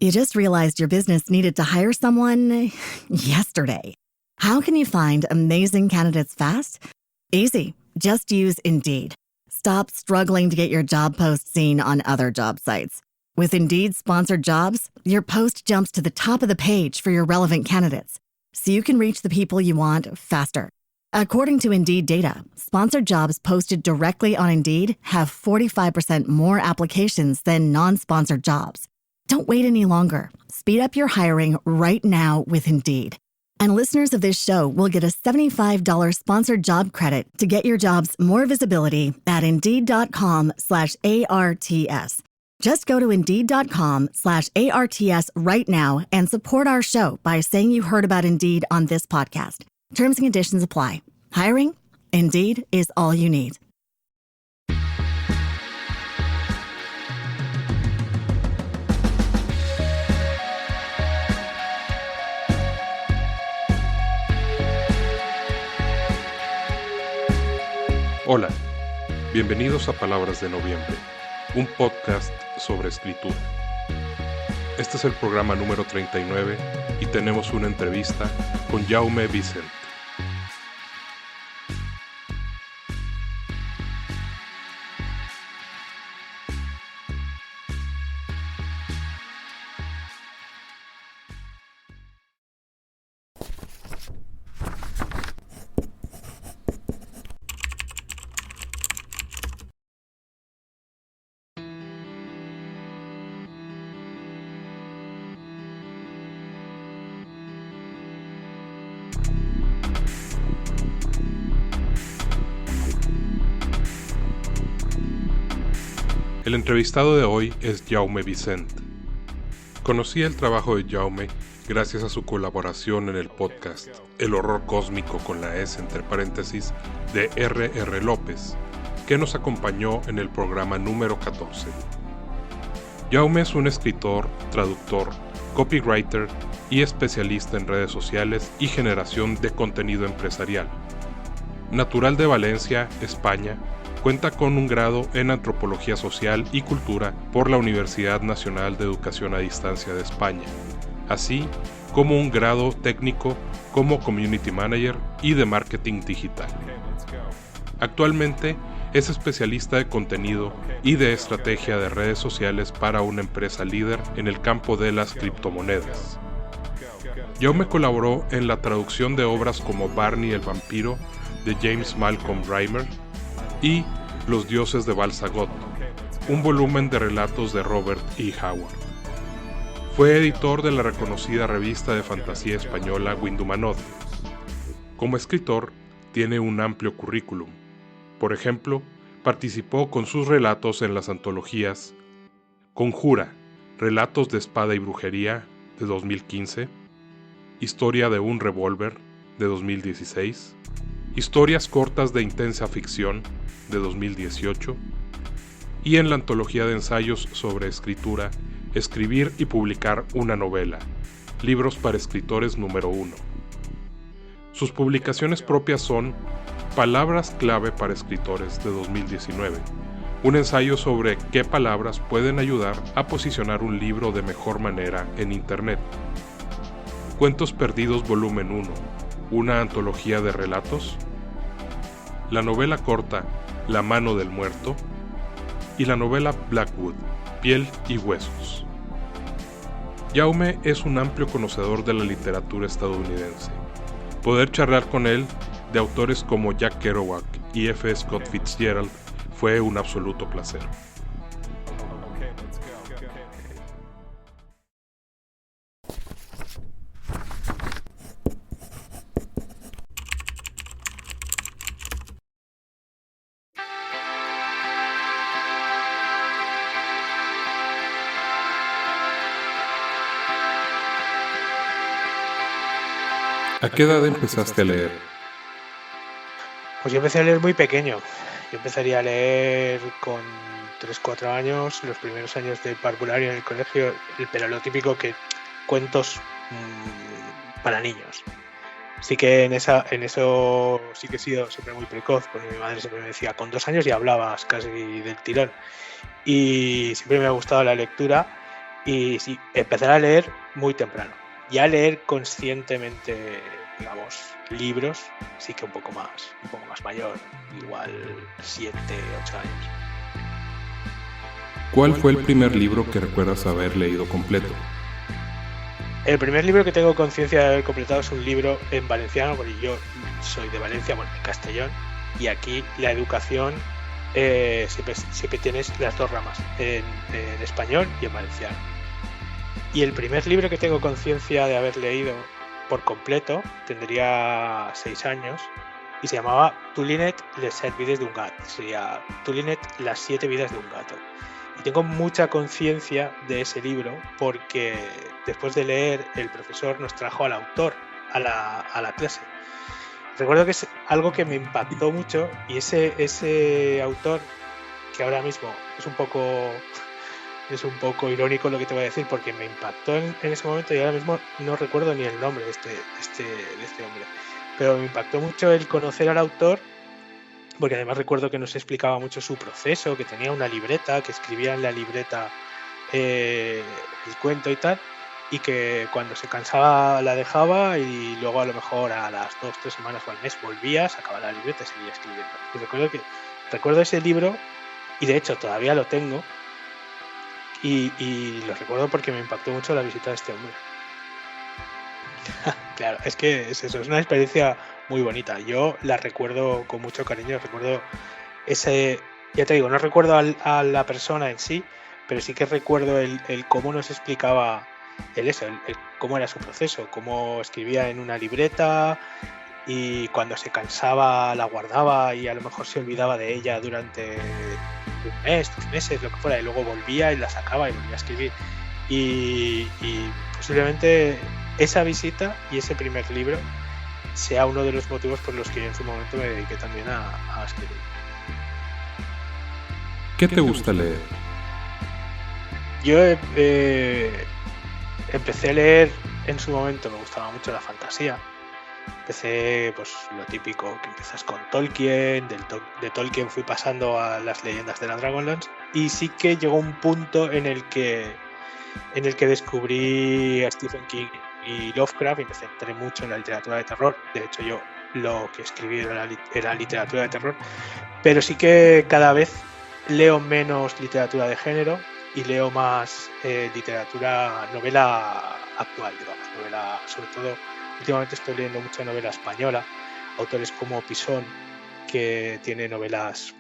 You just realized your business needed to hire someone yesterday. How can you find amazing candidates fast? Easy. Just use Indeed. Stop struggling to get your job post seen on other job sites. With Indeed sponsored jobs, your post jumps to the top of the page for your relevant candidates, so you can reach the people you want faster. According to Indeed data, sponsored jobs posted directly on Indeed have 45% more applications than non-sponsored jobs. Don't wait any longer. Speed up your hiring right now with Indeed. And listeners of this show will get a $75 sponsored job credit to get your jobs more visibility at Indeed.com/ARTS. Just go to Indeed.com/ARTS right now and support our show by saying you heard about Indeed on this podcast. Terms and conditions apply. Hiring? Indeed is all you need. Hola, bienvenidos a Palabras de Noviembre, un podcast sobre escritura. Este es el programa número 39 y tenemos una entrevista con Jaume Vicent. El entrevistado de hoy es Jaume Vicent. Conocí el trabajo de Jaume gracias a su colaboración en el podcast El Horror Cósmico con la S entre paréntesis de R.R. López, que nos acompañó en el programa número 14. Jaume es un escritor, traductor, copywriter y especialista en redes sociales y generación de contenido empresarial. Natural de Valencia, España, cuenta con un grado en Antropología Social y Cultura por la Universidad Nacional de Educación a Distancia de España, así como un grado técnico como Community Manager y de Marketing Digital. Actualmente es especialista de contenido y de estrategia de redes sociales para una empresa líder en el campo de las criptomonedas. Jaume colaboró en la traducción de obras como Barney el vampiro de James Malcolm Rymer y Los dioses de Balsagot, un volumen de relatos de Robert E. Howard. Fue editor de la reconocida revista de fantasía española Windumanodd. Como escritor, tiene un amplio currículum. Por ejemplo, participó con sus relatos en las antologías Conjura, Relatos de Espada y Brujería, de 2015, Historia de un revólver, de 2016, Historias cortas de intensa ficción, de 2018, y en la antología de ensayos sobre escritura, Escribir y publicar una novela, Libros para escritores número 1. Sus publicaciones propias son Palabras clave para escritores, de 2019, un ensayo sobre qué palabras pueden ayudar a posicionar un libro de mejor manera en Internet. Cuentos perdidos volumen 1, una antología de relatos, la novela corta La mano del muerto y la novela Blackwood, Piel y huesos. Jaume es un amplio conocedor de la literatura estadounidense. Poder charlar con él de autores como Jack Kerouac y F. Scott Fitzgerald fue un absoluto placer. ¿A qué edad empezaste a leer? Pues yo empecé a leer muy pequeño. Yo empezaría a leer con 3-4 años, los primeros años de parvulario en el colegio, pero lo típico que cuentos para niños. Sí que en eso sí que he sido siempre muy precoz, porque mi madre siempre me decía, con 2 años ya hablabas casi del tirón. Y siempre me ha gustado la lectura Y sí, empezar a leer muy temprano. Ya leer conscientemente, digamos, libros, sí que un poco más mayor, igual 7, 8 años. ¿Cuál fue el primer libro que recuerdas haber leído completo? El primer libro que tengo conciencia de haber completado es un libro en valenciano, porque yo soy de Valencia, bueno, de Castellón, y aquí la educación siempre tienes las dos ramas, en español y en valenciano. Y el primer libro que tengo conciencia de haber leído por completo, tendría 6 años, y se llamaba Tulinet, les 7 vides d'un gat, sería Tulinet, las 7 vidas de un gato. Y tengo mucha conciencia de ese libro porque después de leer el profesor nos trajo al autor a la clase. Recuerdo que es algo que me impactó mucho y ese autor, que ahora mismo es un poco irónico lo que te voy a decir porque me impactó en ese momento y ahora mismo no recuerdo ni el nombre de este hombre, pero me impactó mucho el conocer al autor, porque además recuerdo que nos explicaba mucho su proceso, que tenía una libreta, que escribía en la libreta el cuento y tal, y que cuando se cansaba la dejaba y luego a lo mejor a las 2-3 semanas o al mes volvía, sacaba la libreta y seguía escribiendo. Y recuerdo ese libro y de hecho todavía lo tengo y lo recuerdo porque me impactó mucho la visita de este hombre. Claro, es que es eso, es una experiencia muy bonita. Yo la recuerdo con mucho cariño, recuerdo ese, ya te digo, no recuerdo a la persona en sí, pero sí que recuerdo el cómo nos explicaba el cómo era su proceso, cómo escribía en una libreta y cuando se cansaba la guardaba y a lo mejor se olvidaba de ella durante un mes, 2 meses, lo que fuera, y luego volvía y la sacaba y volvía a escribir. Y posiblemente esa visita y ese primer libro sea uno de los motivos por los que yo en su momento me dediqué también a escribir. ¿Qué te gusta leer? Yo empecé a leer en su momento, me gustaba mucho la fantasía. Empecé pues lo típico, que empiezas con Tolkien, de Tolkien fui pasando a las leyendas de la Dragonlance y sí que llegó un punto en el que descubrí a Stephen King y Lovecraft y me centré mucho en la literatura de terror. De hecho yo lo que escribí era literatura de terror, pero sí que cada vez leo menos literatura de género y leo más novela actual, digamos, novela, sobre todo últimamente estoy leyendo mucha novela española, autores como Pisón, que tiene novelas,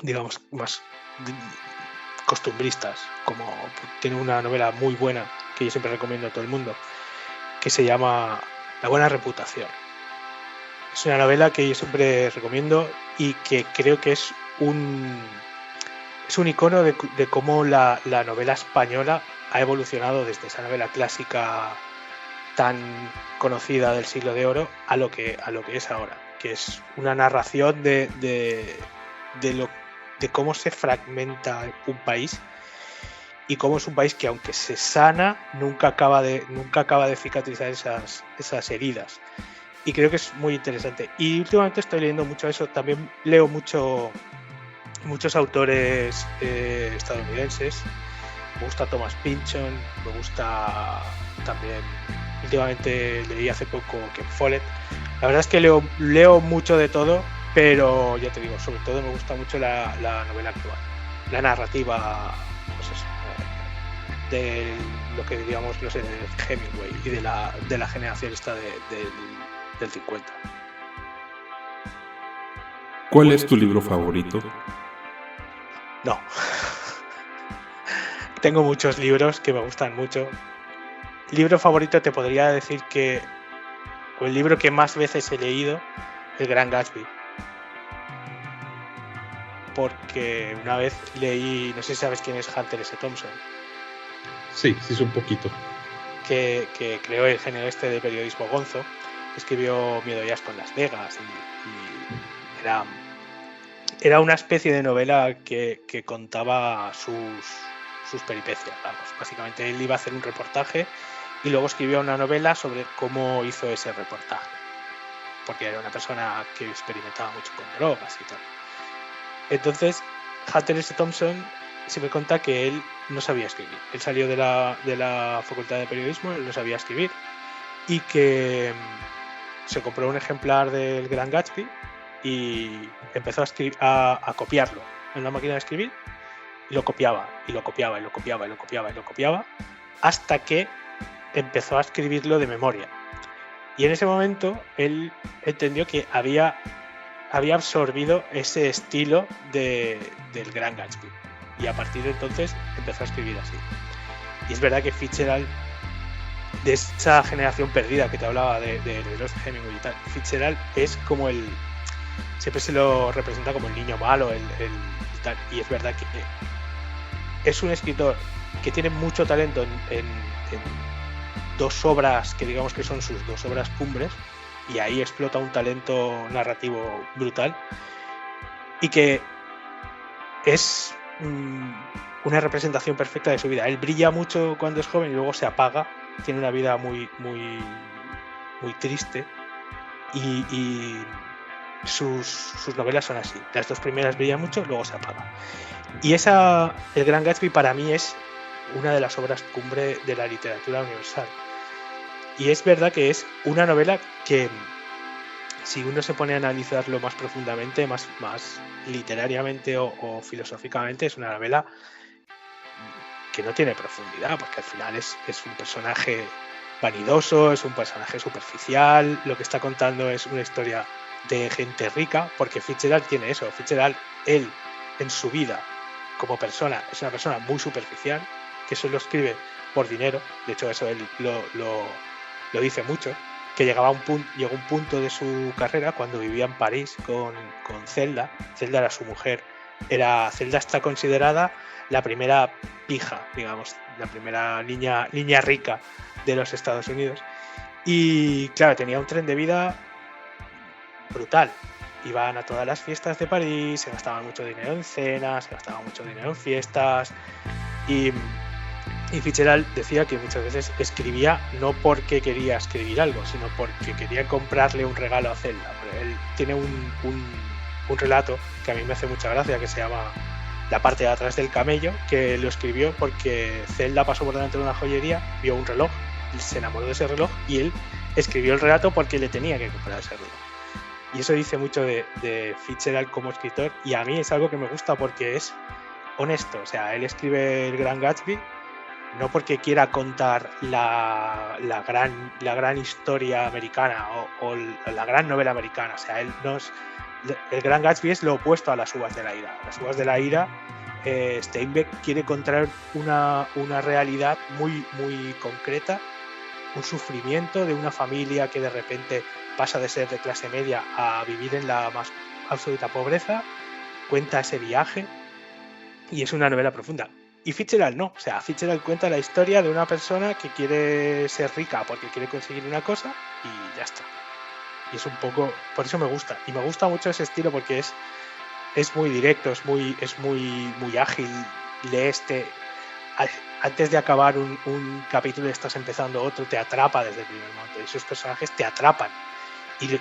digamos, más costumbristas, como tiene una novela muy buena que yo siempre recomiendo a todo el mundo, que se llama La buena reputación. Es una novela que yo siempre recomiendo y que creo que es un icono de cómo la novela española ha evolucionado desde esa novela clásica tan conocida del siglo de oro a lo que es ahora, que es una narración de cómo se fragmenta un país y cómo es un país que aunque se sana nunca acaba de cicatrizar esas heridas, y creo que es muy interesante. Y últimamente estoy leyendo mucho eso, también leo muchos autores estadounidenses. Me gusta Thomas Pynchon, me gusta también, últimamente leí hace poco Ken Follett. La verdad es que leo mucho de todo, pero ya te digo, sobre todo me gusta mucho la novela actual, la narrativa, pues eso, de lo que diríamos, no sé, de Hemingway y de la generación esta del 50. ¿Cuál es tu libro favorito? No. Tengo muchos libros que me gustan mucho. Libro favorito te podría decir que el libro que más veces he leído, El Gran Gatsby. Porque una vez leí, no sé si sabes quién es Hunter S. Thompson. Sí, es un poquito. Que creó el género este de periodismo gonzo. Escribió Miedo y Asco en Las Vegas y era una especie de novela que contaba sus peripecias, vamos. Básicamente él iba a hacer un reportaje y luego escribió una novela sobre cómo hizo ese reportaje, porque era una persona que experimentaba mucho con drogas y tal. Entonces Hunter S. Thompson sí me cuenta que él no sabía escribir. Él salió de la facultad de periodismo, él no sabía escribir, y que se compró un ejemplar del Gran Gatsby y empezó a copiarlo en la máquina de escribir, y lo copiaba, y lo copiaba, y lo copiaba, y lo copiaba, y lo copiaba, hasta que empezó a escribirlo de memoria. Y en ese momento él entendió que había absorbido ese estilo del Gran Gatsby. Y a partir de entonces empezó a escribir así. Y es verdad que Fitzgerald, de esa generación perdida que te hablaba de los Hemingway y tal, Fitzgerald es como siempre se lo representa como el niño malo, el tal. Y es verdad que es un escritor que tiene mucho talento en dos obras que digamos que son sus dos obras cumbres, y ahí explota un talento narrativo brutal, y que es una representación perfecta de su vida. Él brilla mucho cuando es joven y luego se apaga, tiene una vida muy, muy, muy triste, y sus novelas son así. Las dos primeras brillan mucho, luego se apaga. Y El Gran Gatsby para mí es una de las obras cumbre de la literatura universal. Y es verdad que es una novela que, si uno se pone a analizarlo más profundamente, más literariamente o filosóficamente, es una novela que no tiene profundidad, porque al final es un personaje vanidoso, es un personaje superficial, lo que está contando es una historia de gente rica, porque Fitzgerald tiene eso. Fitzgerald, él, en su vida como persona, es una persona muy superficial, que solo escribe por dinero. De hecho, eso él lo dice mucho, que llegó un punto de su carrera cuando vivía en París con Zelda. Zelda era su mujer. Zelda está considerada la primera pija, digamos, la primera niña rica de los Estados Unidos. Y claro, tenía un tren de vida brutal. Iban a todas las fiestas de París, se gastaban mucho dinero en cenas, se gastaban mucho dinero en fiestas, y Fitzgerald decía que muchas veces escribía no porque quería escribir algo, sino porque quería comprarle un regalo a Zelda. Él tiene un relato que a mí me hace mucha gracia, que se llama La parte de atrás del camello, que lo escribió porque Zelda pasó por delante de una joyería, vio un reloj, se enamoró de ese reloj, y él escribió el relato porque le tenía que comprar ese reloj. Y eso dice mucho de Fitzgerald como escritor, y a mí es algo que me gusta porque es honesto. O sea, él escribe El Gran Gatsby no porque quiera contar la gran historia americana o la gran novela americana. O sea, El Gran Gatsby es lo opuesto a Las uvas de la ira. Las uvas de la ira, Steinbeck quiere contar una realidad muy, muy concreta, un sufrimiento de una familia que de repente pasa de ser de clase media a vivir en la más absoluta pobreza. Cuenta ese viaje y es una novela profunda. Y Fitzgerald no, o sea, Fitzgerald cuenta la historia de una persona que quiere ser rica porque quiere conseguir una cosa y ya está. Y es un poco, por eso me gusta. Y me gusta mucho ese estilo porque es muy directo, es muy ágil. Lees, antes de acabar un capítulo y estás empezando otro, te atrapa desde el primer momento. Y esos personajes te atrapan. Y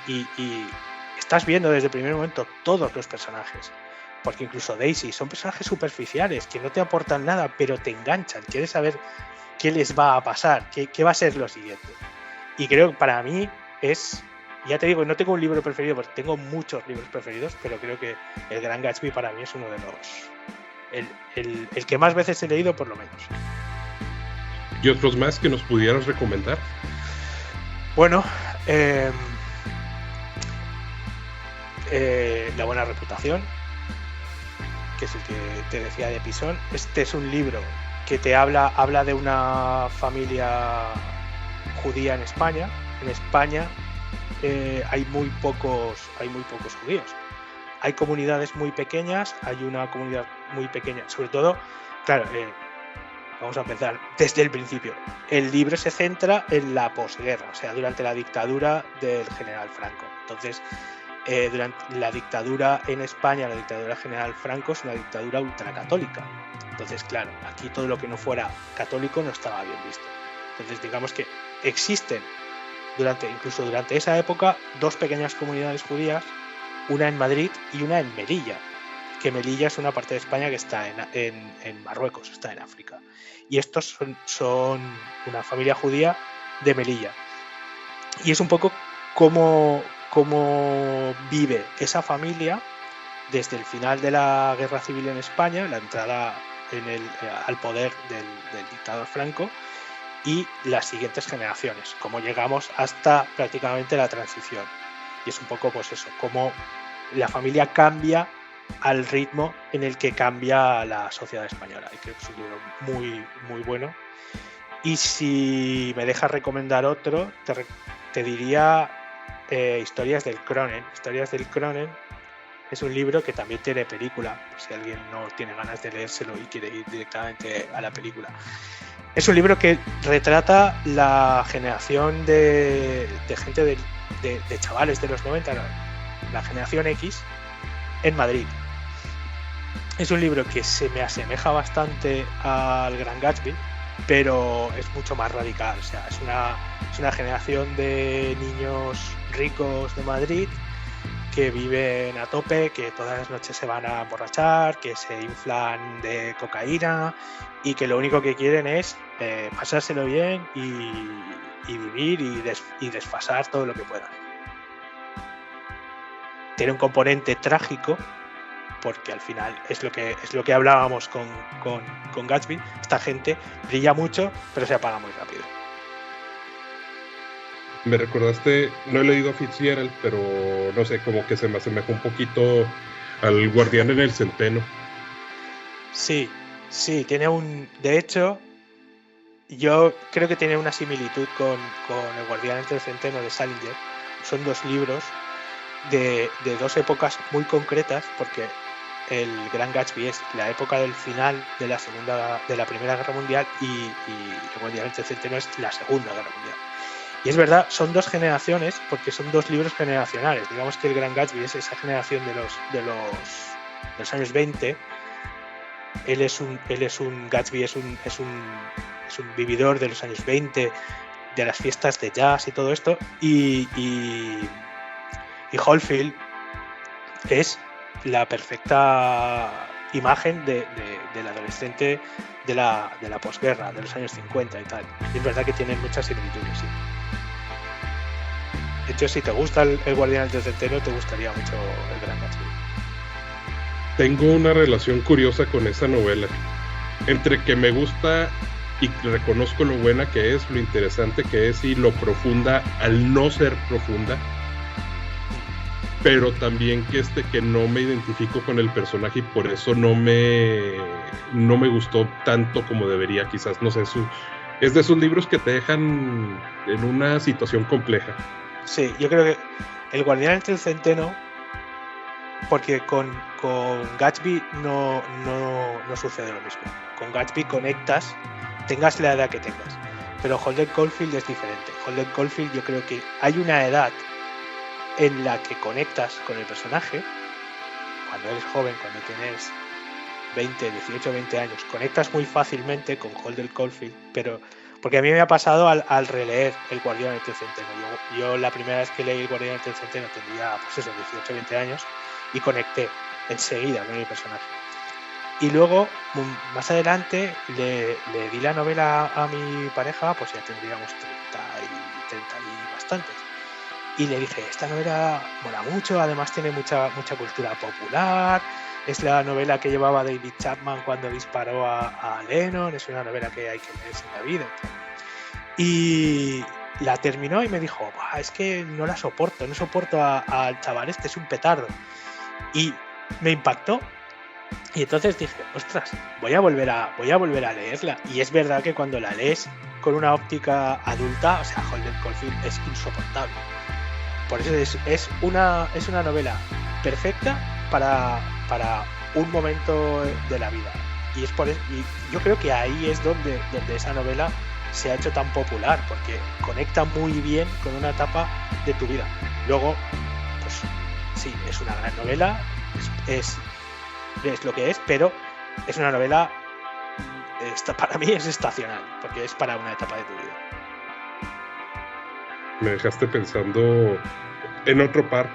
estás viendo desde el primer momento todos los personajes. Porque incluso Daisy son personajes superficiales que no te aportan nada, pero te enganchan. Quieres saber qué les va a pasar, qué va a ser lo siguiente. Y creo que para mí ya te digo, no tengo un libro preferido, porque tengo muchos libros preferidos, pero creo que El Gran Gatsby para mí es uno de el que más veces he leído, por lo menos. ¿Y otros más que nos pudieras recomendar? Bueno, La buena reputación, que es el que te decía de Pisón. Este es un libro que te habla de una familia judía en España. En España hay muy pocos judíos. Hay comunidades muy pequeñas, hay una comunidad muy pequeña, sobre todo, claro, vamos a empezar desde el principio. El libro se centra en la posguerra, o sea, durante la dictadura del general Franco. Entonces, durante la dictadura en España, la dictadura general Franco es una dictadura ultracatólica. Entonces, claro, aquí todo lo que no fuera católico no estaba bien visto. Entonces, digamos que existen incluso durante esa época dos pequeñas comunidades judías, una en Madrid y una en Melilla, que Melilla es una parte de España que está en Marruecos, está en África. Y estos son una familia judía de Melilla. Y es un poco cómo vive esa familia desde el final de la Guerra Civil en España, la entrada al poder del dictador Franco, y las siguientes generaciones, cómo llegamos hasta prácticamente la transición. Y es un poco pues eso, cómo la familia cambia al ritmo en el que cambia la sociedad española. Y creo que es un libro muy, muy bueno. Y si me dejas recomendar otro, te diría Historias del Cronen. Historias del Cronen es un libro que también tiene película, por si alguien no tiene ganas de leérselo y quiere ir directamente a la película. Es un libro que retrata la generación de gente de chavales de los 90, la generación X, en Madrid. Es un libro que se me asemeja bastante al Gran Gatsby, pero es mucho más radical. O sea, es una generación de niños ricos de Madrid que viven a tope, que todas las noches se van a emborrachar, que se inflan de cocaína y que lo único que quieren es pasárselo bien y vivir y desfasar todo lo que puedan. Tiene un componente trágico, porque al final es lo que hablábamos con Gatsby. Esta gente brilla mucho, pero se apaga muy rápido. Me recordaste, no he leído a Fitzgerald, pero no sé, como que se me asemejó un poquito al Guardián en el Centeno. Sí, tiene de hecho, yo creo que tiene una similitud con el Guardián entre el Centeno de Salinger. Son dos libros de dos épocas muy concretas, porque el Gran Gatsby es la época del final de la Primera Guerra Mundial y el Guardián entre el Centeno es la Segunda Guerra Mundial. Y es verdad, son dos generaciones, porque son dos libros generacionales. Digamos que el Gran Gatsby es esa generación de los años 20. Él es un Gatsby, es un vividor de los años 20, de las fiestas de jazz y todo esto. Y Oldfield es la perfecta imagen del adolescente de la posguerra, de los años 50 y tal. Y es verdad que tienen muchas similitudes, sí. De hecho, si te gusta el Guardián del Centeno, te gustaría mucho el Gran Gatsby. Tengo una relación curiosa con esa novela. Entre que me gusta y reconozco lo buena que es, lo interesante que es y lo profunda al no ser profunda. Pero también que no me identifico con el personaje y por eso no me gustó tanto como debería, quizás, no sé, es de esos libros que te dejan en una situación compleja. Sí, yo creo que el Guardián entre el Centeno, porque con Gatsby no sucede lo mismo. Con Gatsby conectas, tengas la edad que tengas, pero Holden Caulfield es diferente. Holden Caulfield, yo creo que hay una edad en la que conectas con el personaje. Cuando eres joven, cuando tienes 18, 20 años, conectas muy fácilmente con Holden Caulfield, pero porque a mí me ha pasado al releer El Guardián entre el Centeno. Yo la primera vez que leí El Guardián entre el Centeno tendría, pues eso, 18, 20 años y conecté enseguida con el personaje. Y luego, más adelante, le di la novela a mi pareja, pues ya tendríamos 30 y bastantes. Y le dije, esta novela mola mucho, además tiene mucha cultura popular, es la novela que llevaba David Chapman cuando disparó a Lennon, es una novela que hay que leerse en la vida. Y la terminó y me dijo, es que no la soporto, no soporto al chaval este, es un petardo. Y me impactó. Y entonces dije, ostras, voy a volver a leerla. Y es verdad que cuando la lees con una óptica adulta, o sea, Holden Caulfield es insoportable. Por eso es una novela perfecta para un momento de la vida. Y yo creo que ahí es donde esa novela se ha hecho tan popular, porque conecta muy bien con una etapa de tu vida. Luego, pues sí, es una gran novela, es lo que es, pero es una novela, para mí es estacional, porque es para una etapa de tu vida. Me dejaste pensando En otro par,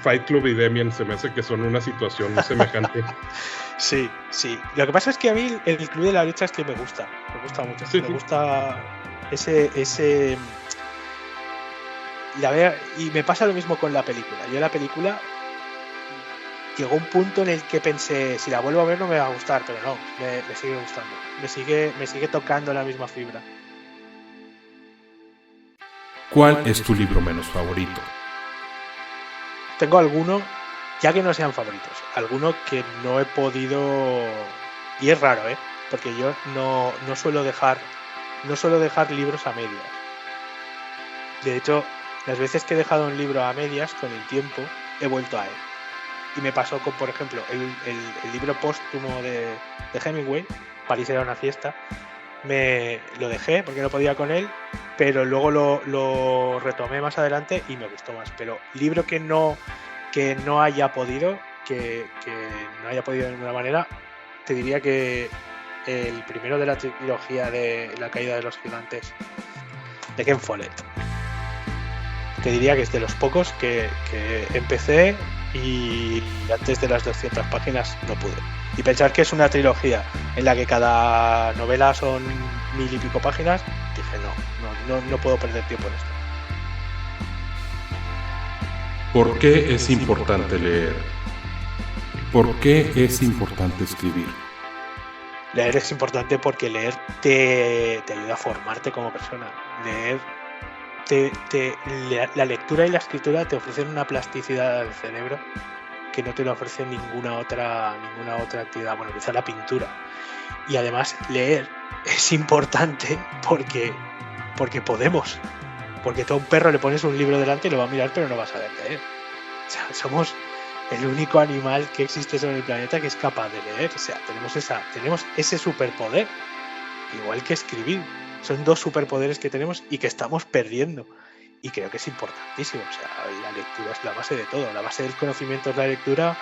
Fight Club y Demian se me hace que son una situación semejante. Sí. Lo que pasa es que a mí el Club de la Lucha es que me gusta mucho. Sí, me sí. gusta ese y me pasa lo mismo con la película. Yo la película llegó un punto en el que pensé, si la vuelvo a ver no me va a gustar, pero no, me sigue gustando. Me sigue tocando la misma fibra. ¿Cuál es tu libro menos favorito? Tengo alguno, ya que no sean favoritos, alguno que no he podido, y es raro, porque yo no suelo dejar libros a medias. De hecho, las veces que he dejado un libro a medias con el tiempo he vuelto a él. Y me pasó con, por ejemplo, el libro póstumo de Hemingway, París era una fiesta. Me lo dejé porque no podía con él, pero luego lo retomé más adelante y me gustó más. Pero libro que no haya podido, que no haya podido de ninguna manera, te diría que el primero de la trilogía de La caída de los gigantes, de Ken Follett. Te diría que es de los pocos que empecé y antes de las 200 páginas no pude. Y pensar que es una trilogía en la que cada novela son 1000 y pico páginas, dije no puedo perder tiempo en esto. ¿Por qué es importante leer? ¿Por qué es importante escribir? Leer es importante porque leer te ayuda a formarte como persona. Leer la lectura y la escritura te ofrecen una plasticidad del cerebro que no te lo ofrece ninguna otra actividad, bueno, quizá la pintura. Y además leer es importante porque podemos. Porque tú a un perro le pones un libro delante y lo va a mirar, pero no va a saber leer. O sea, somos el único animal que existe sobre el planeta que es capaz de leer. O sea, tenemos ese superpoder, igual que escribir. Son dos superpoderes que tenemos y que estamos perdiendo. Y creo que es importantísimo. O sea, la lectura es la base de todo. La base del conocimiento es la lectura.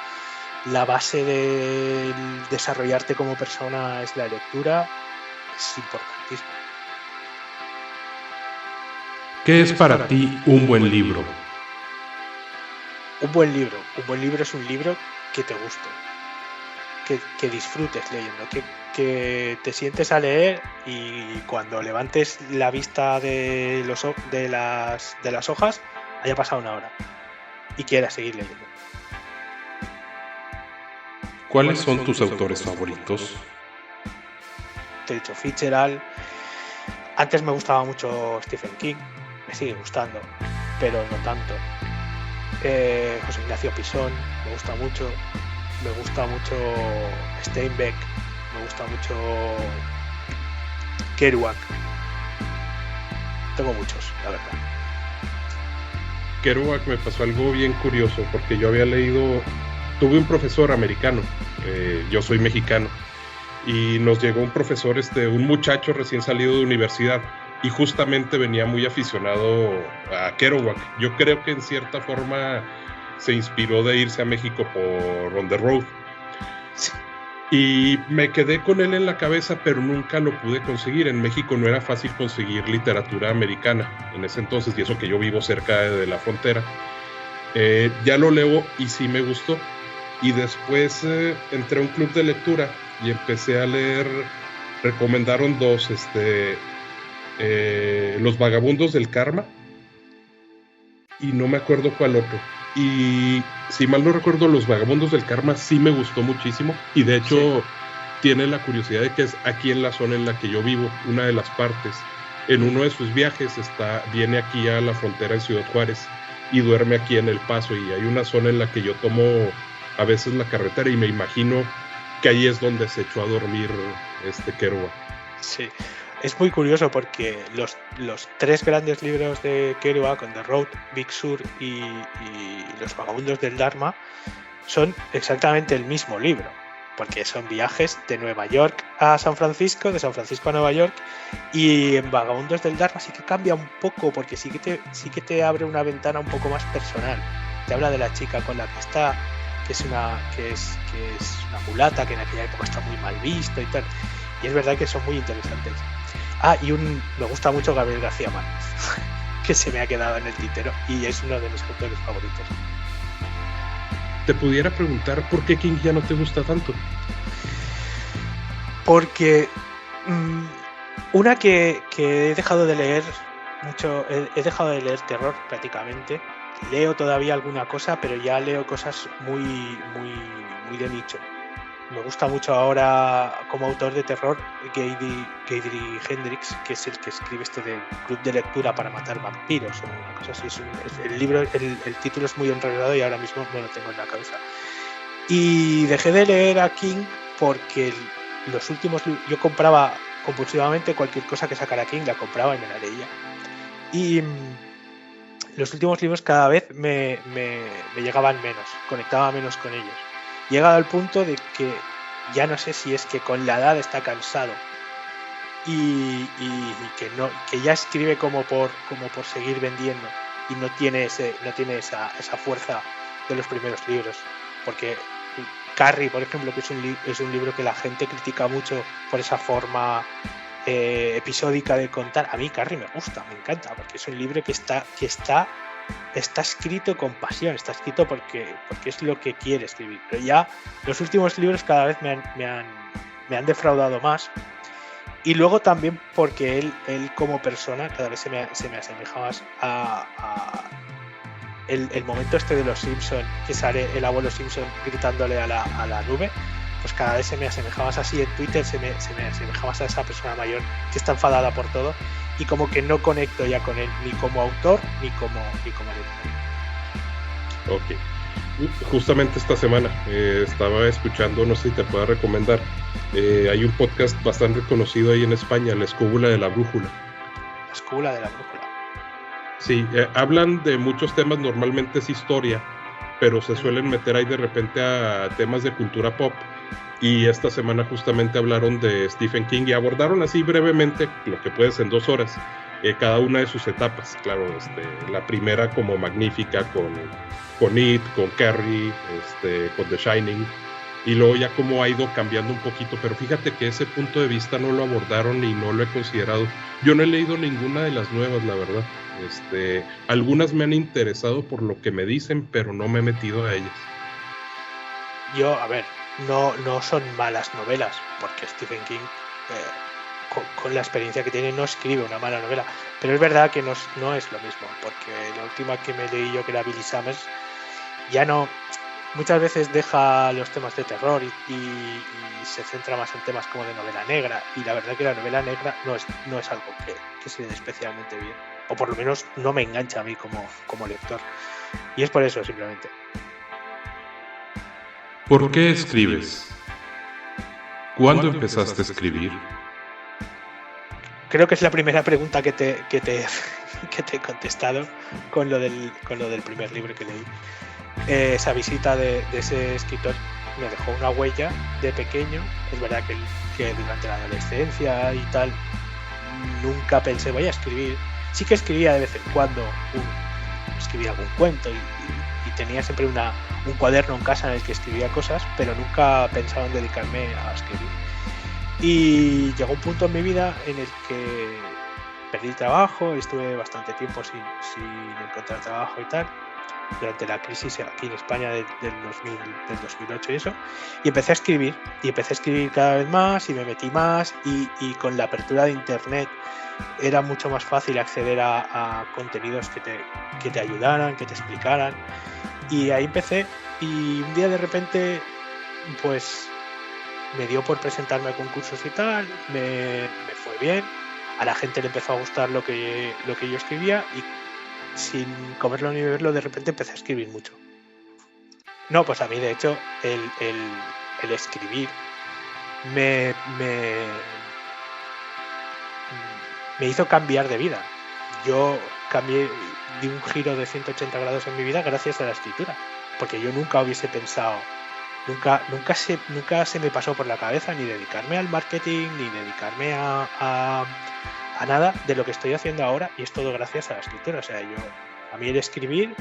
La base de desarrollarte como persona es la lectura. Es importantísimo. ¿Qué es para ti un buen libro? Un buen libro es un libro que te guste, que disfrutes leyendo, que te sientes a leer y cuando levantes la vista de las hojas haya pasado una hora y quieras seguir leyendo. ¿Cuáles son tus autores favoritos? Te he dicho Fitzgerald. Antes me gustaba mucho Stephen King, me sigue gustando, pero no tanto. José Ignacio Pisón, me gusta mucho Steinbeck, me gusta mucho Kerouac. Tengo muchos, la verdad. Kerouac me pasó algo bien curioso porque yo había leído, tuve un profesor americano, yo soy mexicano, y nos llegó un profesor, un muchacho recién salido de universidad, y justamente venía muy aficionado a Kerouac. Yo creo que en cierta forma se inspiró de irse a México por On the Road. Sí. Y me quedé con él en la cabeza, pero nunca lo pude conseguir. En México no era fácil conseguir literatura americana en ese entonces, y eso que yo vivo cerca de la frontera. Ya lo leo y sí me gustó. Y después entré a un club de lectura y empecé a leer, recomendaron dos, Los Vagabundos del Karma, y no me acuerdo cuál otro. Y si mal no recuerdo, Los Vagabundos del Karma sí me gustó muchísimo, y de hecho tiene la curiosidad de que es aquí en la zona en la que yo vivo, una de las partes. En uno de sus viajes viene aquí a la frontera en Ciudad Juárez y duerme aquí en El Paso, y hay una zona en la que yo tomo a veces la carretera y me imagino que ahí es donde se echó a dormir Kerouac. Sí. Es muy curioso porque los tres grandes libros de Kerouac, On the Road, Big Sur y Los Vagabundos del Dharma, son exactamente el mismo libro, porque son viajes de Nueva York a San Francisco, de San Francisco a Nueva York, y en Vagabundos del Dharma sí que cambia un poco, porque sí que te abre una ventana un poco más personal. Te habla de la chica con la que está, que es una mulata, que en aquella época está muy mal visto y tal. Y es verdad que son muy interesantes. Y me gusta mucho Gabriel García Márquez. que se me ha quedado en el tintero y es uno de mis autores favoritos. Te pudiera preguntar por qué King ya no te gusta tanto. Porque una que he dejado de leer mucho, he dejado de leer terror prácticamente. Leo todavía alguna cosa, pero ya leo cosas muy de nicho. Me gusta mucho ahora como autor de terror Gayri Hendrix, que es el que escribe este de Club de Lectura para Matar Vampiros o una cosa así. El libro, el título es muy enredado y ahora mismo no lo tengo en la cabeza. Y dejé de leer a King porque los últimos yo compraba compulsivamente cualquier cosa que sacara King, la compraba y me la leía. Y los últimos libros cada vez me llegaban menos, conectaba menos con ellos. Llegado al punto de que ya no sé si es que con la edad está cansado y que ya escribe como por seguir vendiendo y no tiene esa fuerza de los primeros libros, porque Carrie, por ejemplo, que es un libro que la gente critica mucho por esa forma episódica de contar. A mí Carrie me gusta, me encanta, porque es un libro que está escrito con pasión, está escrito porque es lo que quiere escribir. Pero ya los últimos libros cada vez me han defraudado más. Y luego también porque él como persona cada vez se me asemeja más a el momento este de los Simpson, que sale el abuelo Simpson gritándole a la nube. Pues cada vez se me asemeja más así en Twitter, se me asemeja más a esa persona mayor que está enfadada por todo y como que no conecto ya con él ni como autor ni como lector. Ok. Justamente esta semana estaba escuchando, no sé si te puedo recomendar, hay un podcast bastante conocido ahí en España, La Escóbula de la Brújula. La Escóbula de la Brújula. Sí, hablan de muchos temas, normalmente es historia, pero se suelen meter ahí de repente a temas de cultura pop. Y esta semana justamente hablaron de Stephen King y abordaron así brevemente, lo que puedes en 2 horas, cada una de sus etapas. Claro, la primera como magnífica con It, con Carrie, con The Shining, y luego ya como ha ido cambiando un poquito, pero fíjate que ese punto de vista no lo abordaron y no lo he considerado. Yo no he leído ninguna de las nuevas, la verdad. Algunas me han interesado por lo que me dicen, pero no me he metido a ellas. Yo, a ver, no son malas novelas, porque Stephen King, con la experiencia que tiene, no escribe una mala novela, pero es verdad que no es lo mismo, porque la última que me leí yo, que era Billy Summers, ya no, muchas veces deja los temas de terror y se centra más en temas como de novela negra, y la verdad que la novela negra no es algo que se dé especialmente bien, o por lo menos no me engancha a mí como lector, y es por eso simplemente. ¿Por qué escribes? ¿Cuándo empezaste a escribir? Creo que es la primera pregunta que te he contestado con lo del primer libro que leí. Esa visita de ese escritor me dejó una huella de pequeño. Es verdad que durante la adolescencia y tal nunca pensé voy a escribir. Sí que escribía de vez en cuando, escribía algún cuento y tenía siempre un cuaderno en casa en el que escribía cosas, pero nunca pensaba en dedicarme a escribir. Y llegó un punto en mi vida en el que perdí el trabajo, estuve bastante tiempo sin encontrar trabajo y tal, durante la crisis aquí en España del 2008 y eso, y empecé a escribir cada vez más y me metí más y con la apertura de internet era mucho más fácil acceder a contenidos que te ayudaran, que te explicaran, y ahí empecé. Y un día de repente pues me dio por presentarme a concursos y tal, me fue bien, a la gente le empezó a gustar lo que yo escribía y sin comerlo ni beberlo de repente empecé a escribir mucho. No, pues a mí de hecho el escribir me hizo cambiar de vida. Yo di un giro de 180 grados en mi vida gracias a la escritura, porque yo nunca hubiese pensado, nunca se me pasó por la cabeza ni dedicarme al marketing, ni dedicarme a nada de lo que estoy haciendo ahora, y es todo gracias a la escritura. O sea, a mí el escribir,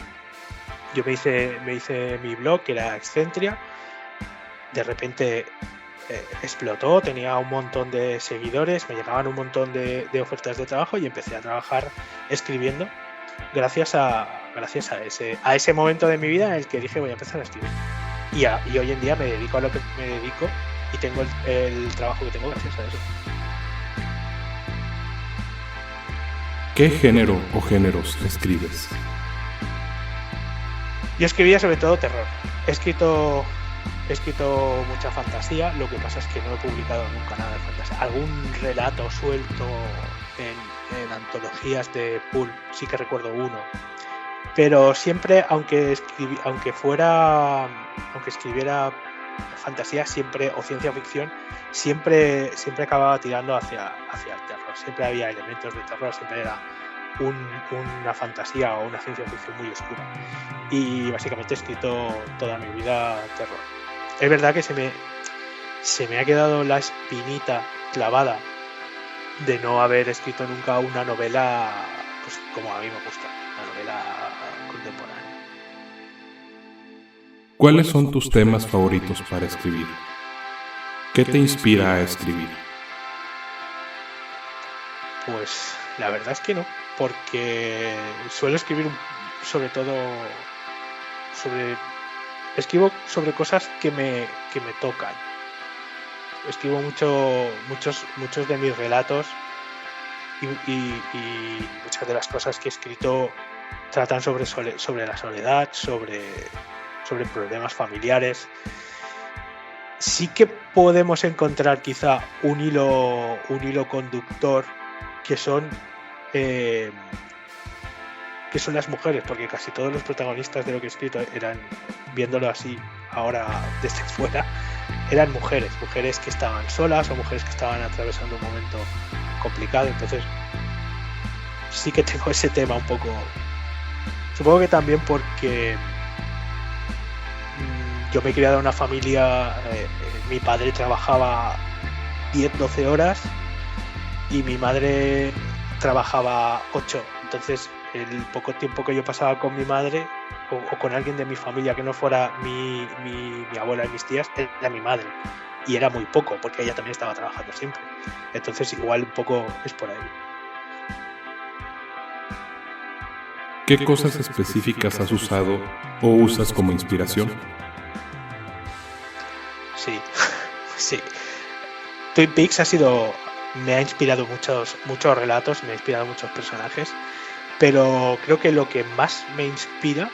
yo me hice mi blog, que era Excentria, de repente explotó, tenía un montón de seguidores, me llegaban un montón de ofertas de trabajo y empecé a trabajar escribiendo gracias a ese momento de mi vida en el que dije voy a empezar a escribir. Y hoy en día me dedico a lo que me dedico y tengo el trabajo que tengo gracias a eso. ¿Qué género o géneros escribes? Yo escribía sobre todo terror. He escrito mucha fantasía, lo que pasa es que no he publicado nunca nada de fantasía. Algún relato suelto en antologías de Pulp, sí que recuerdo uno. Pero siempre, aunque escribiera fantasía siempre o ciencia ficción, siempre acababa tirando hacia el terror. Siempre había elementos de terror, siempre era una fantasía o una ciencia ficción muy oscura. Y básicamente he escrito toda mi vida terror. Es verdad que se me ha quedado la espinita clavada de no haber escrito nunca una novela pues como a mí me gusta, una novela contemporánea. ¿Cuáles son tus temas favoritos para escribir? ¿Qué te inspira a escribir? Pues la verdad es que no, porque suelo escribir sobre todo escribo sobre cosas que me tocan. Escribo muchos de mis relatos y muchas de las cosas que he escrito tratan sobre la soledad, sobre problemas familiares. Sí que podemos encontrar quizá un hilo conductor que son las mujeres, porque casi todos los protagonistas de lo que he escrito eran, viéndolo así ahora desde fuera, eran mujeres que estaban solas o mujeres que estaban atravesando un momento complicado. Entonces sí que tengo ese tema un poco, supongo que también porque yo me he criado en una familia, mi padre trabajaba 10-12 horas y mi madre trabajaba 8, entonces el poco tiempo que yo pasaba con mi madre o con alguien de mi familia que no fuera mi abuela y mis tías, era mi madre, y era muy poco porque ella también estaba trabajando siempre, entonces igual un poco es por ahí. ¿Qué cosas específicas has usado o usas como inspiración? Sí. Twin Peaks me ha inspirado muchos relatos, me ha inspirado muchos personajes, pero creo que lo que más me inspira,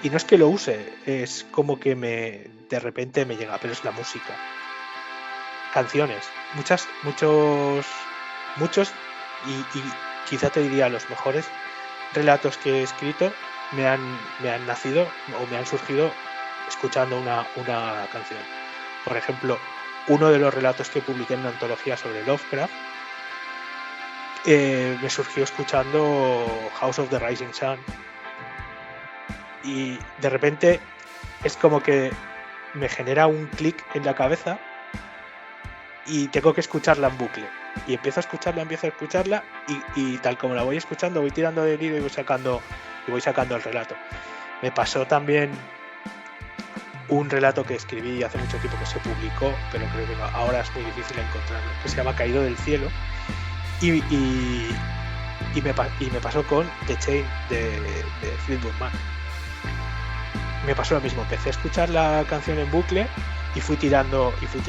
y no es que lo use, es como que de repente me llega, pero es la música. Canciones, muchos, y quizá te diría los mejores relatos que he escrito me han nacido o me han surgido escuchando una canción. Por ejemplo, uno de los relatos que publiqué en una antología sobre Lovecraft me surgió escuchando House of the Rising Sun, y de repente es como que me genera un clic en la cabeza y tengo que escucarla en bucle, y empiezo a escucharla y tal como la voy escuchando voy tirando del hilo y voy sacando el relato. Me pasó también un relato que escribí hace mucho tiempo que se publicó, pero creo que ahora es muy difícil encontrarlo, que se llama Caído del cielo, y me pasó con The Chain de Fleetwood Mac. Me pasó lo mismo, empecé a escuchar la canción en bucle y fui tirando y fui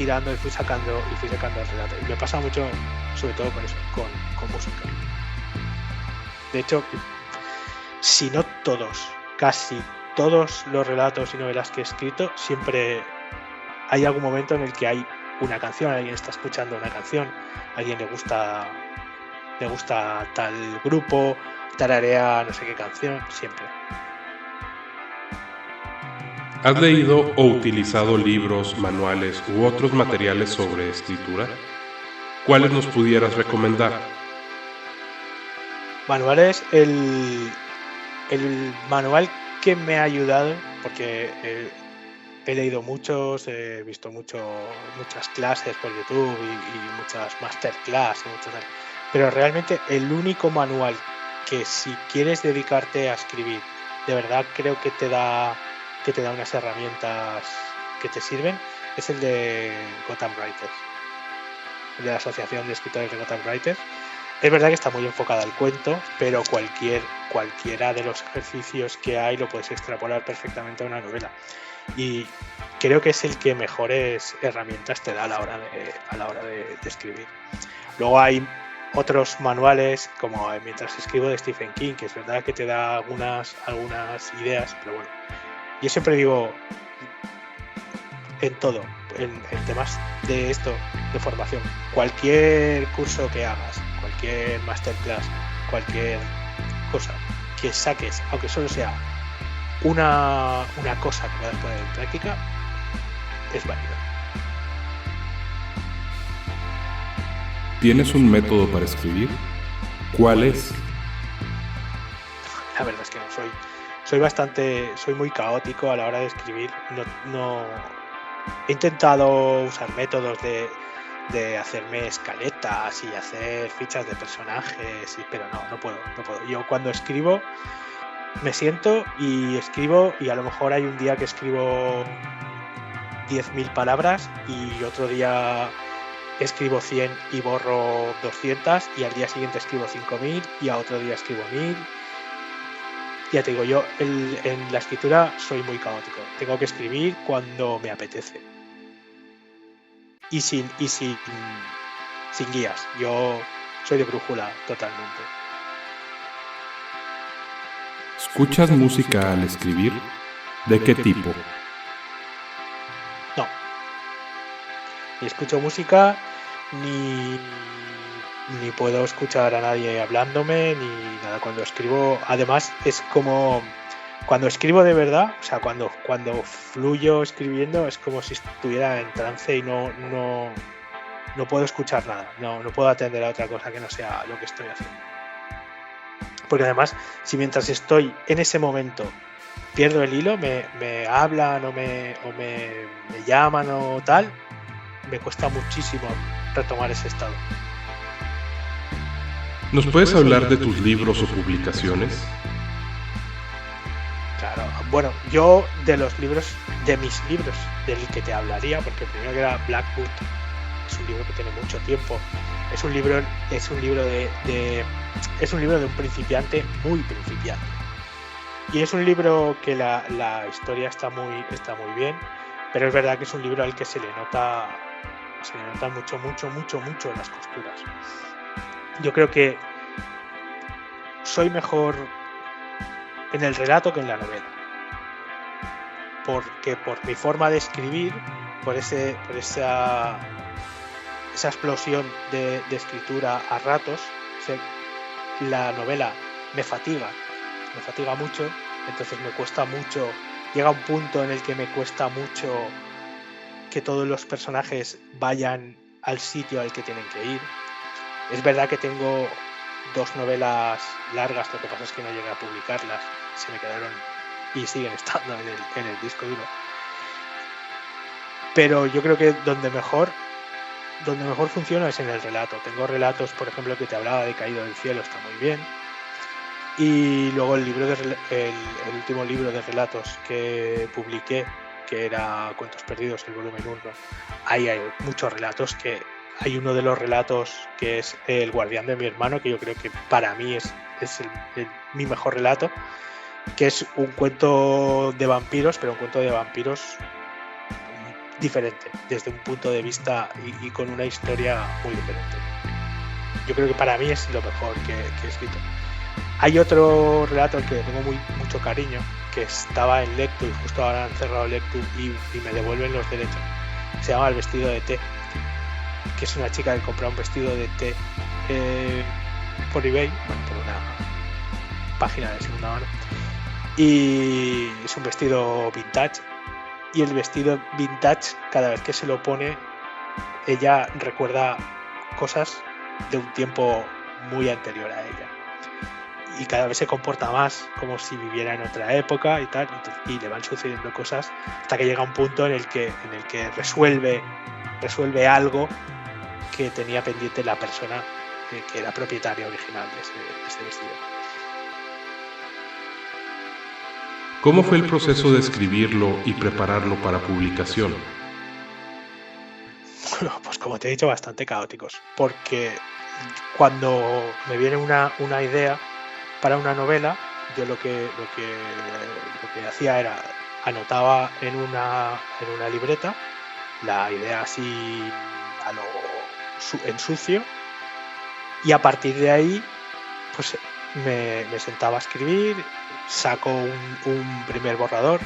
sacando el relato, y me pasa mucho sobre todo con eso, con música. De hecho, si no todos, casi todos los relatos y novelas que he escrito, siempre hay algún momento en el que hay una canción, alguien está escuchando una canción, a alguien le gusta tal grupo, tararea no sé qué canción, siempre. ¿Has leído o utilizado libros, manuales u otros materiales sobre escritura? ¿Cuáles nos pudieras recomendar? Manuales, el manual que me ha ayudado, porque he leído muchos, he visto muchas clases por YouTube y muchas masterclass, pero realmente el único manual que si quieres dedicarte a escribir, de verdad creo que te da unas herramientas que te sirven, es el de Gotham Writers, el de la Asociación de Escritores de Gotham Writers. Es verdad que está muy enfocada al cuento, pero cualquiera de los ejercicios que hay lo puedes extrapolar perfectamente a una novela. Y creo que es el que mejores herramientas te da a la hora de escribir. Luego hay otros manuales, como Mientras escribo, de Stephen King, que es verdad que te da algunas ideas, pero bueno. Yo siempre digo, en todo, en temas de esto, de formación, cualquier curso que hagas, cualquier masterclass, cualquier cosa que saques, aunque solo sea una cosa que puedas poner en práctica, es válida. ¿Tienes un método para escribir? ¿Cuál es? La verdad es que no soy muy caótico a la hora de escribir. No he intentado usar métodos de hacerme escaletas y hacer fichas de personajes, pero no puedo. Yo cuando escribo me siento y escribo, y a lo mejor hay un día que escribo 10.000 palabras y otro día escribo 100 y borro 200, y al día siguiente escribo 5.000 y a otro día escribo 1.000. Ya te digo, yo en la escritura soy muy caótico. Tengo que escribir cuando me apetece. Y sin guías. Yo soy de brújula totalmente. ¿Escuchas música al escribir? ¿De qué tipo? No. Ni escucho música, ni puedo escuchar a nadie hablándome, ni nada. Cuando escribo, además, es como cuando escribo de verdad, o sea, cuando fluyo escribiendo, es como si estuviera en trance y no puedo escuchar nada, no puedo atender a otra cosa que no sea lo que estoy haciendo. Porque además, si mientras estoy en ese momento pierdo el hilo, me hablan o me llaman o tal, me cuesta muchísimo retomar ese estado. ¿Nos puedes hablar de tus libros o publicaciones? Claro, bueno, yo de mis libros, del que te hablaría, porque el primero que era Blackwood, es un libro que tiene mucho tiempo, es un libro de un principiante muy principiante, y es un libro que la historia está muy bien, pero es verdad que es un libro al que se le nota mucho en las costuras. Yo creo que soy mejor en el relato que en la novela, porque por mi forma de escribir, por esa explosión de escritura a ratos, la novela me fatiga mucho, entonces me cuesta mucho, llega un punto en el que me cuesta mucho que todos los personajes vayan al sitio al que tienen que ir. Es verdad que tengo 2 novelas largas, lo que pasa es que no llegué a publicarlas, se me quedaron y siguen estando en el disco duro. Pero yo creo que donde mejor funciona es en el relato. Tengo relatos, por ejemplo, que te hablaba de Caído del cielo, está muy bien. Y luego el último libro de relatos que publiqué, que era Cuentos perdidos, el volumen 1, ahí hay muchos relatos que... Hay uno de los relatos que es El guardián de mi hermano, que yo creo que para mí es mi mejor relato, que es un cuento de vampiros, pero un cuento de vampiros diferente, desde un punto de vista y con una historia muy diferente. Yo creo que para mí es lo mejor que he escrito. Hay otro relato al que le tengo mucho cariño, que estaba en Lectu y justo ahora han cerrado Lectu y me devuelven los derechos. Se llama El vestido de té, que es una chica que compra un vestido de té por eBay, por una página de segunda mano, y es un vestido vintage, y el vestido vintage, cada vez que se lo pone, ella recuerda cosas de un tiempo muy anterior a ella, y cada vez se comporta más como si viviera en otra época y tal, y le van sucediendo cosas hasta que llega un punto en el que resuelve algo que tenía pendiente la persona que era propietaria original de ese vestido. ¿Cómo fue el proceso de escribirlo y prepararlo para publicación? Bueno, pues como te he dicho, bastante caóticos, porque cuando me viene una idea para una novela, yo lo que hacía era anotaba en una libreta la idea así en sucio, y a partir de ahí pues me sentaba a escribir, saco un primer borrador,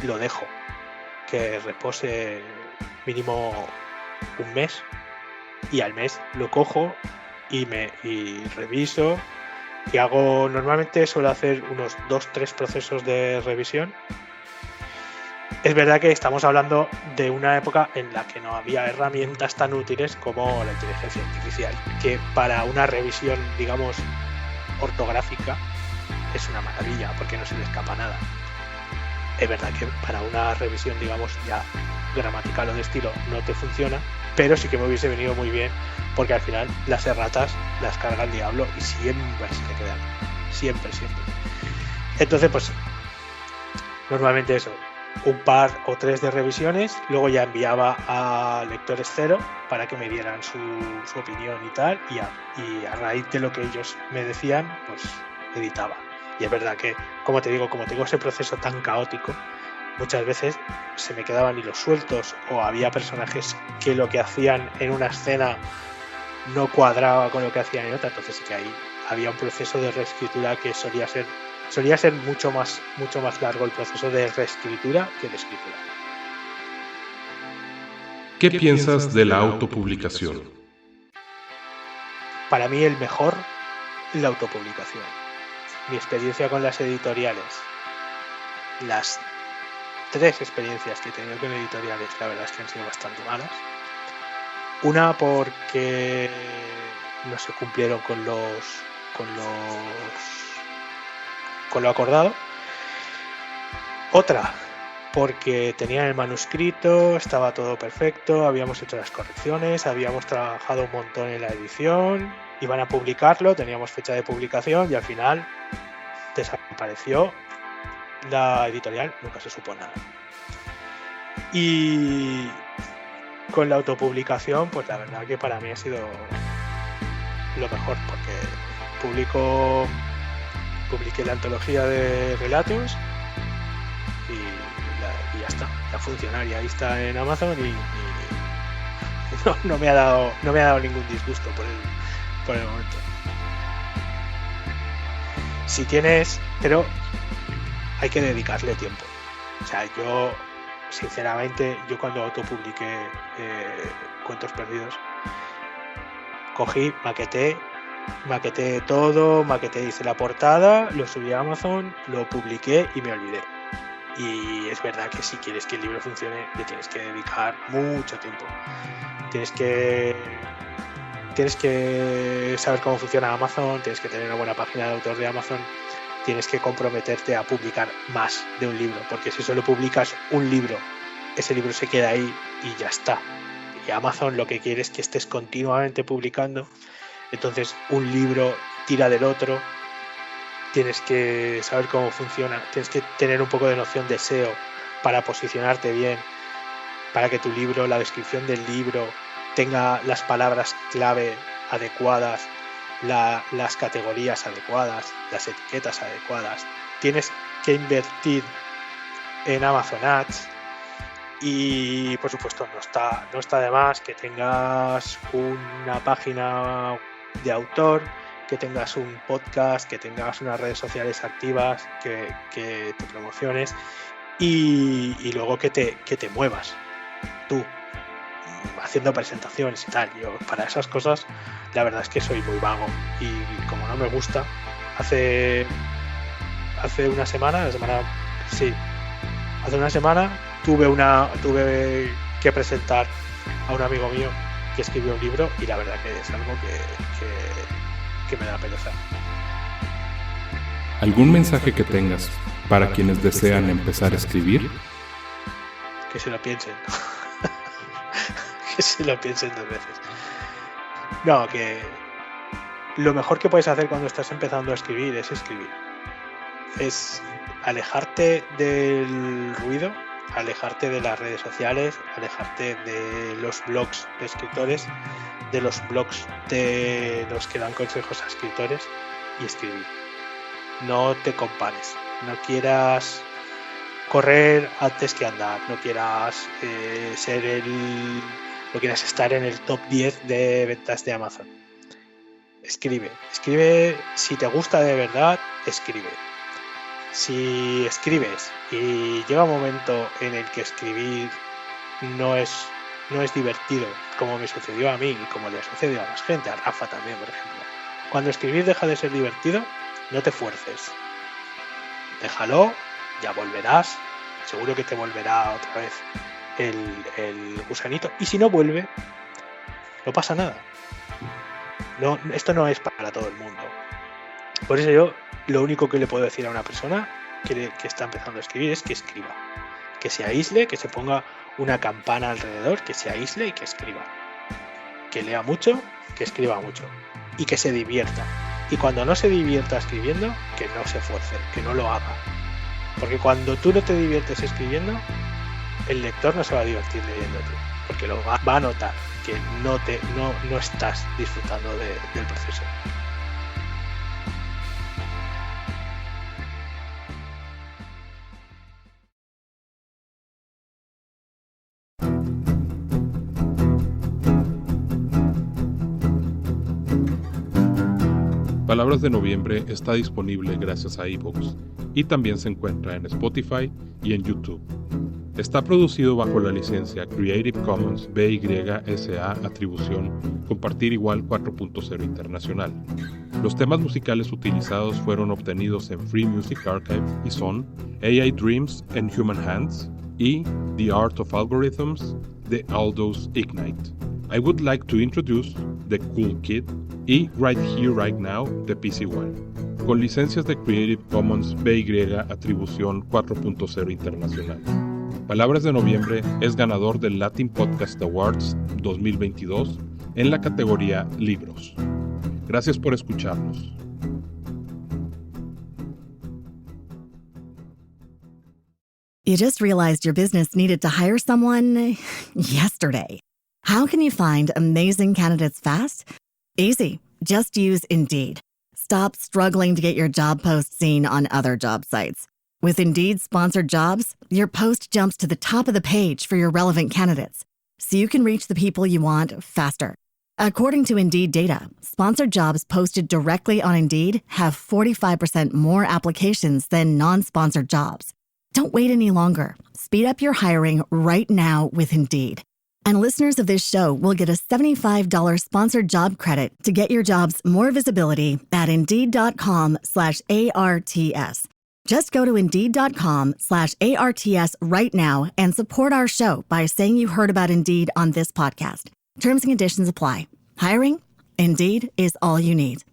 lo dejo que repose mínimo un mes, y al mes lo cojo y reviso, y normalmente suelo hacer unos 2-3 procesos de revisión. Es verdad que estamos hablando de una época en la que no había herramientas tan útiles como la inteligencia artificial, que para una revisión, digamos, ortográfica es una maravilla, porque no se le escapa nada. Es verdad que para una revisión, digamos, ya gramatical o de estilo no te funciona, pero sí que me hubiese venido muy bien, porque al final las erratas las carga el diablo y siempre se te quedan. Siempre. Entonces, pues, normalmente eso, un par o 3 de revisiones, luego ya enviaba a lectores cero para que me dieran su opinión y tal, y a raíz de lo que ellos me decían, pues editaba. Y es verdad que, como te digo, como tengo ese proceso tan caótico, muchas veces se me quedaban hilos sueltos, o había personajes que lo que hacían en una escena no cuadraba con lo que hacían en otra, entonces sí que ahí había un proceso de reescritura que solía ser mucho más largo el proceso de reescritura que de escritura. ¿Qué piensas de la autopublicación? Para mí el mejor es la autopublicación. Mi experiencia con las editoriales, las 3 experiencias que he tenido con editoriales, la verdad es que han sido bastante malas. Una porque no se cumplieron con lo acordado. Otra porque tenían el manuscrito, estaba todo perfecto, habíamos hecho las correcciones, habíamos trabajado un montón en la edición, iban a publicarlo, teníamos fecha de publicación y al final desapareció la editorial, nunca se supo nada. Y con la autopublicación, pues la verdad que para mí ha sido lo mejor, porque publiqué la antología de relatos y ya está, ya funciona, y ahí está en Amazon, y no me ha dado ningún disgusto por el momento. Si tienes, pero hay que dedicarle tiempo. O sea, yo sinceramente, cuando autopubliqué Cuentos Perdidos, cogí, maqueté todo, hice la portada, lo subí a Amazon, lo publiqué y me olvidé. Y es verdad que si quieres que el libro funcione, le tienes que dedicar mucho tiempo. Tienes que saber cómo funciona Amazon, tienes que tener una buena página de autor de Amazon, tienes que comprometerte a publicar más de un libro, porque si solo publicas un libro, ese libro se queda ahí y ya está. Y Amazon lo que quiere es que estés continuamente publicando. Entonces un libro tira del otro, tienes que saber cómo funciona, tienes que tener un poco de noción de SEO para posicionarte bien, para que tu libro, la descripción del libro, tenga las palabras clave adecuadas, las categorías adecuadas, las etiquetas adecuadas. Tienes que invertir en Amazon Ads. Y por supuesto no está de más que tengas una página de autor, que tengas un podcast, que tengas unas redes sociales activas, que te promociones y luego que te muevas tú haciendo presentaciones y tal. Yo para esas cosas la verdad es que soy muy vago, y como no me gusta, hace una semana, tuve que presentar a un amigo mío que escribió un libro, y la verdad que es algo que me da pereza. ¿Algún mensaje que tengas para quienes desean empezar a escribir? Que se lo piensen. Que se lo piensen 2 veces. No, que lo mejor que puedes hacer cuando estás empezando a escribir es escribir. Es alejarte del ruido, alejarte de las redes sociales, alejarte de los blogs de escritores, de los blogs de los que dan consejos a escritores y escribir. No te compares, no quieras correr antes que andar, no quieras no quieras estar en el top 10 de ventas de Amazon. Escribe si te gusta de verdad, escribe. Si escribes y llega un momento en el que escribir no es divertido, como me sucedió a mí y como le ha sucedido a más gente, a Rafa también, por ejemplo. Cuando escribir deja de ser divertido, no te fuerces. Déjalo, ya volverás, seguro que te volverá otra vez el gusanito. Y si no vuelve, no pasa nada. No, esto no es para todo el mundo. Por eso yo lo único que le puedo decir a una persona que está empezando a escribir es que escriba. Que se aísle, que se ponga una campana alrededor, que se aísle y que escriba. Que lea mucho, que escriba mucho. Y que se divierta. Y cuando no se divierta escribiendo, que no se esfuerce, que no lo haga. Porque cuando tú no te diviertes escribiendo, el lector no se va a divertir leyéndote. Porque lo va a notar que no estás disfrutando del proceso. Palabras de Noviembre está disponible gracias a iVoox y también se encuentra en Spotify y en YouTube. Está producido bajo la licencia Creative Commons BY-SA Atribución Compartir Igual 4.0 Internacional. Los temas musicales utilizados fueron obtenidos en Free Music Archive y son AI Dreams and Human Hands y The Art of Algorithms de Aldous Ignite. I would like to introduce The Cool Kid y Right Here Right Now de PC One, con licencias de Creative Commons BY Atribución 4.0 Internacional. Palabras de Noviembre es ganador del Latin Podcast Awards 2022 en la categoría Libros. Gracias por escucharnos. You just realized your business needed to hire someone yesterday. How can you find amazing candidates fast? Easy. Just use Indeed. Stop struggling to get your job post seen on other job sites. With Indeed sponsored jobs, your post jumps to the top of the page for your relevant candidates, so you can reach the people you want faster. According to Indeed data, sponsored jobs posted directly on Indeed have 45% more applications than non-sponsored jobs. Don't wait any longer. Speed up your hiring right now with Indeed. And listeners of this show will get a $75 sponsored job credit to get your jobs more visibility at Indeed.com/ARTS. Just go to Indeed.com/ARTS right now and support our show by saying you heard about Indeed on this podcast. Terms and conditions apply. Hiring? Indeed is all you need.